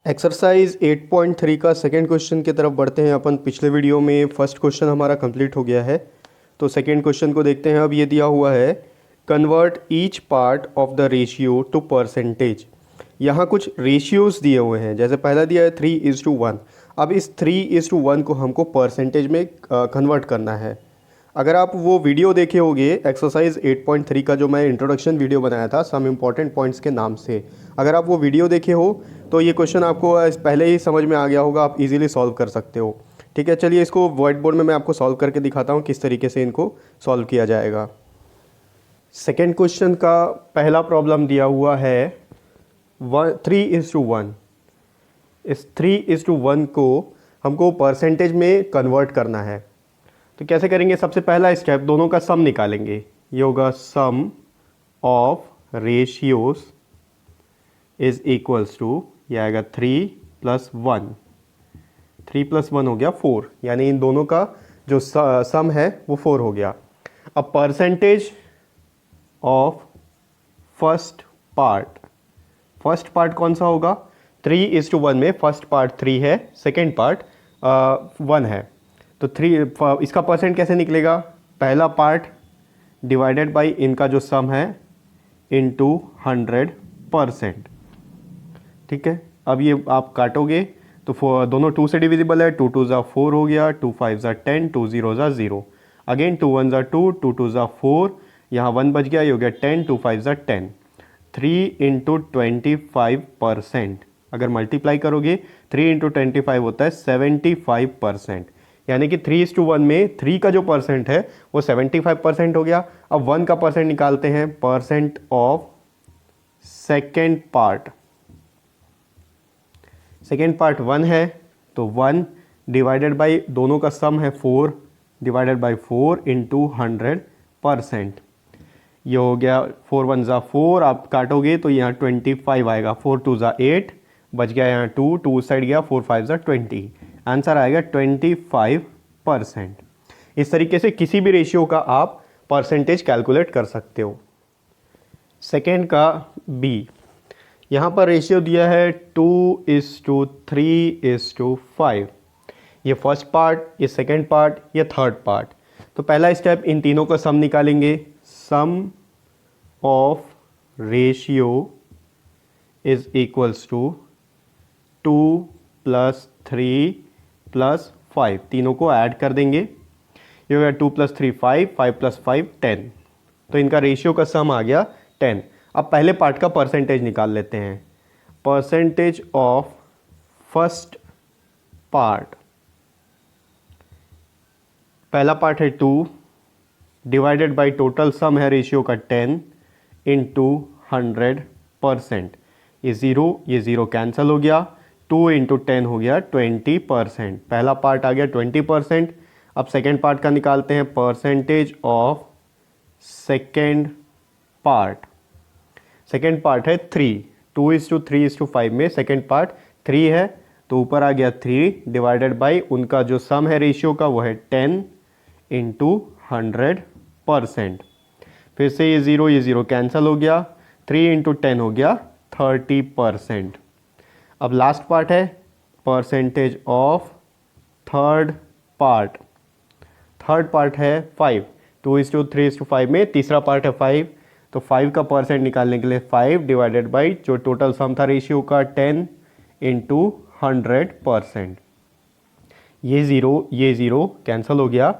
Exercise 8.3 का second question की तरफ बढ़ते हैं अपन। पिछले वीडियो में फर्स्ट क्वेश्चन हमारा कंप्लीट हो गया है, तो सेकेंड क्वेश्चन को देखते हैं। अब ये दिया हुआ है, convert each part of the ratio two percentage. यहाँ कुछ रेशियोज़ दिए हुए हैं, जैसे पहला दिया है 3:1। अब इस 3:1 को हमको परसेंटेज में कन्वर्ट करना है। अगर आप वो वीडियो देखे होंगे एक्सरसाइज 8.3 का, जो मैं इंट्रोडक्शन वीडियो बनाया था सम इम्पॉर्टेंट पॉइंट्स के नाम से, अगर आप वो वीडियो देखे हो तो ये क्वेश्चन आपको पहले ही समझ में आ गया होगा, आप इजीली सॉल्व कर सकते हो। ठीक है, चलिए इसको व्हाइट बोर्ड में मैं आपको सॉल्व करके दिखाता हूँ किस तरीके से इनको सॉल्व किया जाएगा। सेकेंड क्वेश्चन का पहला प्रॉब्लम दिया हुआ है 3:1। इस 3:1 को हमको परसेंटेज में कन्वर्ट करना है। तो कैसे करेंगे? सबसे पहला स्टेप, दोनों का सम निकालेंगे। ये होगा sum of ratios is equals to, ये आएगा 3 + 1। 3 + 1 हो गया 4, यानी इन दोनों का जो सम है वो 4 हो गया। अब परसेंटेज ऑफ फर्स्ट पार्ट कौन सा होगा? 3:1 में फर्स्ट पार्ट 3 है, सेकेंड पार्ट 1 है। तो 3 इसका परसेंट कैसे निकलेगा? पहला पार्ट डिवाइडेड बाई इनका जो सम है इनटू 100%। ठीक है, अब ये आप काटोगे तो दोनों 2 से डिविजिबल है। 2 × 2 = 4 हो गया, 2 × 5 = 10, 2 × 0 = 0। अगेन 2 × 1 = 2, 2 × 2 = 4, यहाँ 1 बच गया, ये हो गया 10, 2 × 5 = 10। 3 × 25%, अगर मल्टीप्लाई करोगे 3 × 25 होता है 75%। यानी कि 3:1 में 3 का जो परसेंट है वो 75% हो गया। अब 1 का परसेंट निकालते हैं, परसेंट ऑफ सेकेंड पार्ट 1 है, तो 1 डिवाइडेड बाई दोनों का सम है 4 डिवाइडेड बाई 4 इंटू 100%। ये हो गया 4 × 1 = 4, आप काटोगे तो यहाँ 25 आएगा। 4 × 2 = 8, बच गया यहाँ 2 साइड गया, 4 × 5 = 20। आंसर आएगा 25%। इस तरीके से किसी भी रेशियो का आप परसेंटेज कैलकुलेट कर सकते हो। सेकेंड का बी, यहाँ पर रेशियो दिया है 2:3:5। ये फर्स्ट पार्ट, ये सेकेंड पार्ट, ये थर्ड पार्ट। तो पहला स्टेप, इन तीनों का सम निकालेंगे। Sum of ratio is equals to 2 + 3 + 5, तीनों को ऐड कर देंगे। ये हो गया 2 + 3 5, 5 + 5 10। तो इनका रेशियो का सम आ गया 10। अब पहले पार्ट का परसेंटेज निकाल लेते हैं। परसेंटेज ऑफ फर्स्ट पार्ट, पहला पार्ट है 2 डिवाइडेड बाई टोटल सम है रेशियो का 10 इंटू 100%। ये 0 कैंसिल हो गया, 2 × 10 हो गया 20%। पहला पार्ट आ गया 20%। अब सेकेंड पार्ट का निकालते हैं, परसेंटेज ऑफ सेकेंड पार्ट है 3। 2:3:5 में सेकेंड पार्ट 3 है, तो ऊपर आ गया 3 डिवाइडेड बाई उनका जो सम है रेशियो का वो है 10 इंटू 100%। फिर से ये 0 कैंसिल हो गया, 3 × 10 हो गया 30%। अब लास्ट पार्ट है परसेंटेज ऑफ थर्ड पार्ट है 5। 2:3:5 में तीसरा पार्ट है 5, तो 5 का परसेंट निकालने के लिए 5 डिवाइडेड बाई जो टोटल सम था रेशियो का 10 इंटू 100%। ये 0 कैंसिल हो गया,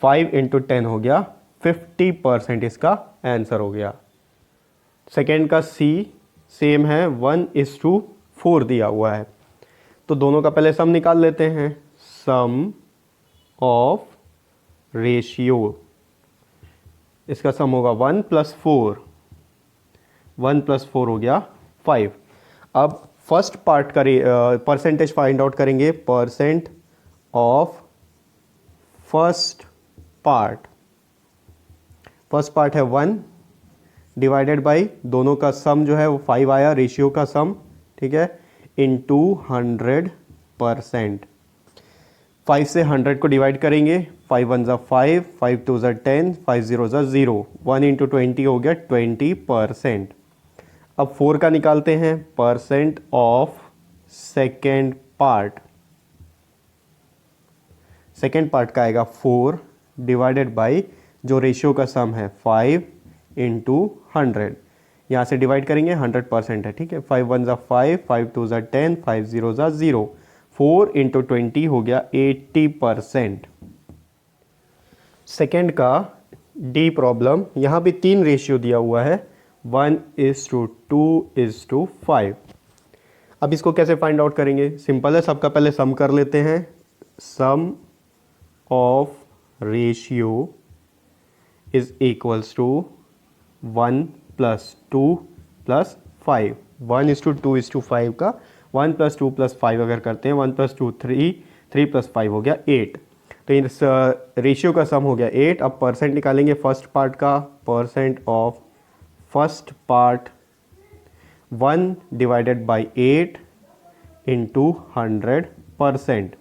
5 × 10 हो गया 50%, इसका आंसर हो गया। सेकेंड का सी सेम है, 1:4 दिया हुआ है। तो दोनों का पहले सम निकाल लेते हैं। सम ऑफ रेशियो, इसका सम होगा 1 + 4, 1 + 4 हो गया 5। अब फर्स्ट पार्ट का परसेंटेज फाइंड आउट करेंगे। परसेंट ऑफ फर्स्ट पार्ट है 1 डिवाइडेड बाई दोनों का सम जो है वो 5 आया, रेशियो का सम, ठीक है, इंटू 100%। 5 से 100 को डिवाइड करेंगे, 5 × 1 = 5, 5 × 2 = 10, 5 × 0 = 0, 1 × 20 हो गया 20%। अब 4 का निकालते हैं, परसेंट ऑफ सेकेंड पार्ट का आएगा 4 डिवाइडेड बाई जो रेशियो का सम है 5 इंटू 100। यहाँ से डिवाइड करेंगे 100% है, ठीक है। 5 1 ज़ा 5, 5 2 ज़ा 10, 5 0 ज़ा 0, 4 इंटू 20 हो गया 80%। सेकेंड का डी प्रॉब्लम, यहाँ भी 3 रेशियो दिया हुआ है 1:2:5। अब इसको कैसे फाइंड आउट करेंगे? सिंपल है, सबका पहले सम कर लेते हैं। Sum of ratio is equals to 1 + 2 + 5। 1:2:5 का 1 + 2 + 5 अगर करते हैं, 1 + 2 3, 3 + 5 हो गया 8। तो इस रेशियो का सम हो गया 8। अब परसेंट निकालेंगे फर्स्ट पार्ट का। Percent of first part 1 divided by 8 into 100%।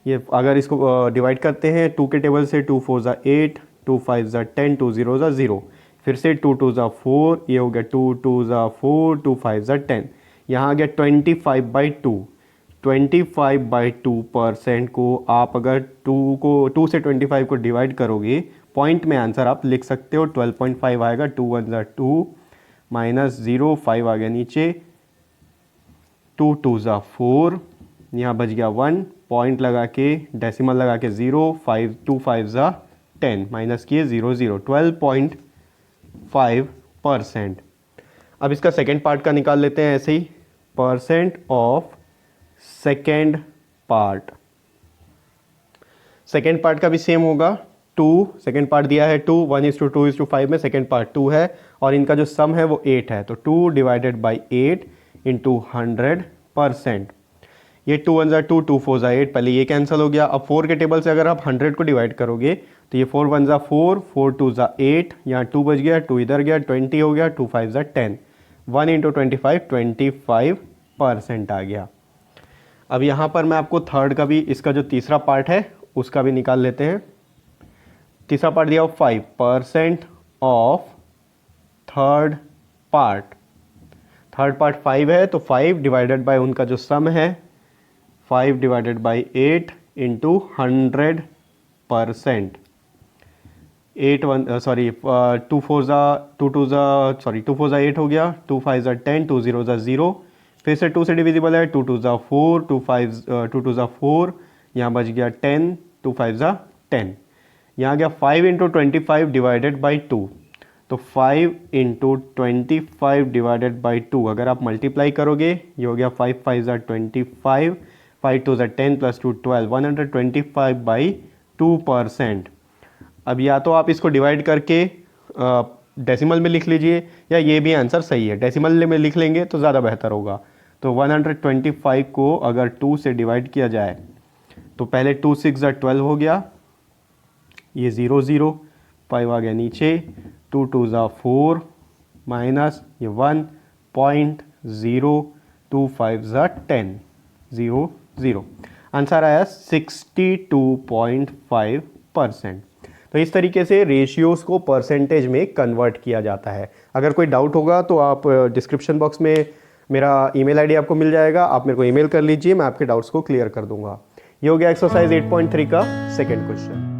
ये अगर इसको डिवाइड करते हैं 2 के टेबल से, 2 4 ज़ा 8, 2 5 ज़ा 10, 2 0 ज़ा 0, फिर से 2 2 ज़ा 4, ये हो गया 2 2 ज़ा 4, 2 5 ज़ा 10, यहाँ आ गया 25/2। 25/2% को आप अगर 2 से 25 को डिवाइड करोगे, पॉइंट में आंसर आप लिख सकते हो 12.5 आएगा। 2 1 ज़ा 2 माइनस 0, 5 आ गया नीचे, 2 2 ज़ा 4, यहाँ बच गया 1, पॉइंट लगा के डेसिमल लगा के 0, 5 2 5 ज़ा 10, माइनस किए 0 0, 12.5%। अब इसका सेकेंड पार्ट का निकाल लेते हैं ऐसे ही। परसेंट ऑफ सेकेंड पार्ट का भी सेम होगा 2। सेकेंड पार्ट दिया है 2, 1:2:5 में सेकेंड पार्ट 2 है और इनका जो सम है वो 8 है। तो 2 डिवाइडेड बाई 8 इंटू 100%। ये 2 1 ज़ा 2, 2 4 ज़ा 8, पहले ये कैंसिल हो गया। अब 4 के टेबल से अगर आप 100 को डिवाइड करोगे तो ये 4 1 ज़ा 4, 4 2 ज़ा 8, यहाँ 2 बच गया, 2 इधर गया, 20 हो गया, 2 5 ज़ा 10, 1 इंटू 25, 25% आ गया। अब यहाँ पर मैं आपको थर्ड का भी, इसका जो तीसरा पार्ट है उसका भी निकाल लेते हैं। तीसरा पार्ट दिया 5% ऑफ थर्ड पार्ट 5 है, तो 5 डिवाइडेड बाय उनका जो सम है 5 डिवाइडेड बाई 8 इंटू 100%। 2 4 ज़ा 8 हो गया, 2 5 ज़ा 10, 2 0 ज़ा 0, फिर से 2 से डिविजिबल है, 2 2 ज़ा 4, 2 ज़ा 4, यहाँ बच गया 10, 2 5 ज़ा 10, यहाँ गया 5 इंटू 25 डिवाइडेड बाई 2। तो 5 इंटू 25 डिवाइडेड बाई 2 अगर आप मल्टीप्लाई करोगे, ये हो गया 5 5 ज़ा 25, 5 2 ज़ा 10 + 2 12, 125/2%। अब या तो आप इसको डिवाइड करके डेसिमल में लिख लीजिए, या ये भी आंसर सही है, डेसिमल में लिख लेंगे तो ज़्यादा बेहतर होगा। तो 125 को अगर 2 से डिवाइड किया जाए तो पहले 2 6 ज़ा 12 हो गया, ये 0 0, 5 आ गया नीचे, 2 2 ज़ा 4 माइनस ये 1.0, 2 5 ज़ा 10, 0 0, आंसर आया 62.5%। तो इस तरीके से रेशियोज को परसेंटेज में कन्वर्ट किया जाता है। अगर कोई डाउट होगा तो आप डिस्क्रिप्शन बॉक्स में मेरा ईमेल आईडी आपको मिल जाएगा, आप मेरे को ईमेल कर लीजिए, मैं आपके डाउट्स को क्लियर कर दूंगा। ये हो गया एक्सरसाइज 8.3 का सेकेंड क्वेश्चन।